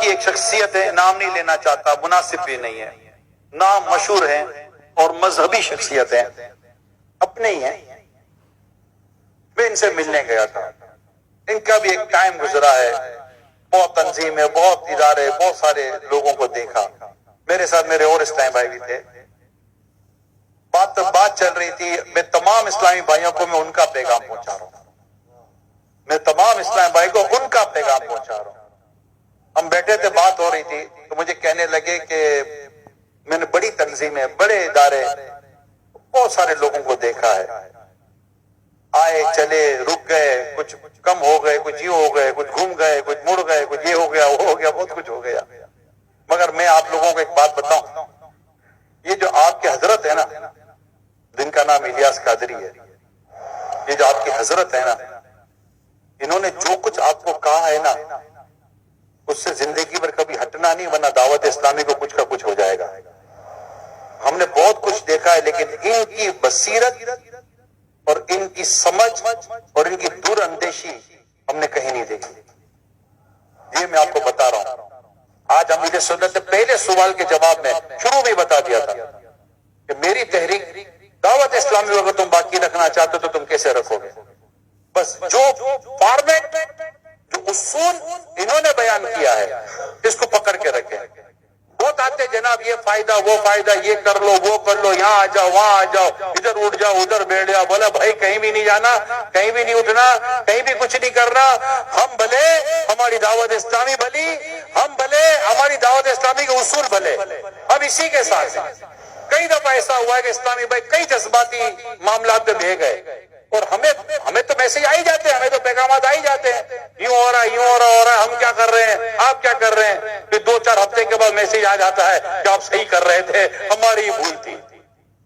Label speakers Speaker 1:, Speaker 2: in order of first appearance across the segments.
Speaker 1: کی ایک شخصیت ہے، نام نہیں لینا چاہتا، مناسب بھی نہیں ہے، نام مشہور ہیں اور مذہبی شخصیت ہیں، اپنے ہی ہیں، میں ان سے ملنے گیا تھا، ان کا بھی ایک ٹائم گزرا ہے، بہت تنظیم ہے، بہت ادارے، بہت سارے لوگوں کو دیکھا، میرے ساتھ میرے اور اسلام بھائی بھی تھے، بات چل رہی تھی، میں تمام اسلامی بھائیوں کو میں ان کا پیغام پہنچا رہا ہوں، میں تمام اسلام بھائی کو ان کا پیغام پہنچا رہا ہوں۔ ہم بیٹھے تھے، بات ہو رہی تھی، تو مجھے کہنے لگے کہ میں نے بڑی تنظیمیں، بڑے ادارے، بہت سارے لوگوں کو دیکھا ہے، آئے چلے رک گئے، کچھ کم ہو گئے، کچھ یہ ہو گئے، کچھ گھوم گئے، کچھ مڑ گئے، کچھ یہ ہو گیا، وہ ہو گیا، بہت کچھ ہو گیا، مگر میں آپ لوگوں کو ایک بات بتاؤں، یہ جو آپ کے حضرت ہے نا، جن کا نام الیاس قادری ہے، یہ جو آپ کی حضرت ہے نا، انہوں نے جو کچھ آپ کو کہا ہے نا، اس سے زندگی پر کبھی ہٹنا نہیں، ورنہ دعوت اسلامی کو کچھ کا کچھ ہو جائے گا۔ ہم نے بہت کچھ دیکھا ہے، لیکن ان کی بصیرت اور ان کی سمجھ اور ان کی دور اندیشی ہم نے کہیں نہیں دیکھی، یہ میں آپ کو بتا رہا ہوں۔ آج امیر سنت نے پہلے سوال کے جواب میں شروع میں بتا دیا تھا کہ میری تحریک دعوت اسلامی کو اگر تم باقی رکھنا چاہتے ہو تو تم کیسے رکھو گے؟ بس جو فارمیٹ، جو اصول انہوں نے بیان کیا ہے، اس کو پکڑ کے رکھیں۔ بہت آتے جناب، یہ فائدہ وہ فائدہ، یہ کر لو وہ کر لو، یہاں آ جاؤ وہاں آ جاؤ، ادھر اٹھ جاؤ ادھر بیٹھ جاؤ، بولا بھائی کہیں بھی نہیں جانا، کہیں بھی نہیں اٹھنا، کہیں بھی کچھ نہیں کرنا، ہم بھلے ہماری دعوت اسلامی بھلی، ہم بھلے ہماری دعوت اسلامی کے اصول بھلے، اب اسی کے ساتھ کئی دفعہ ایسا ہوا ہے کہ اسلامی بھائی کئی جذباتی معاملات میں بھیگ گئے، اور ہمیں تو میسج آ ہی جاتے ہیں، ہمیں تو پیغامات آ ہی جاتے ہیں، یوں ہو رہا ہے یوں ہو رہا ہے، ہم کیا کر رہے ہیں، آپ کیا کر رہے ہیں، پھر 2-4 ہفتے کے بعد میسج آ جاتا ہے کہ آپ صحیح کر رہے تھے، ہماری ہی بھول تھی،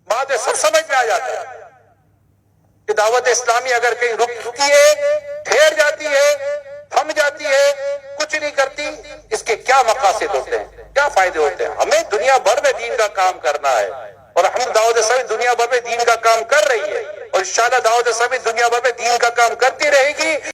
Speaker 1: باتیں سب سمجھ میں آ جاتا ہے کہ دعوت اسلامی اگر کہیں رکتی ہے، ٹھہر جاتی ہے، تھم جاتی ہے، کچھ نہیں کرتی، اس کے کیا مقاصد ہوتے ہیں، کیا فائدے ہوتے ہیں؟ ہمیں دنیا بھر میں دین کا کام کرنا ہے، اور ہم دعوت اسلامی دنیا بھر میں دین کا کام کر رہی ہے، اور انشاءاللہ دعوت اسلامی دنیا بھر میں دین کا کام کرتی رہے گی۔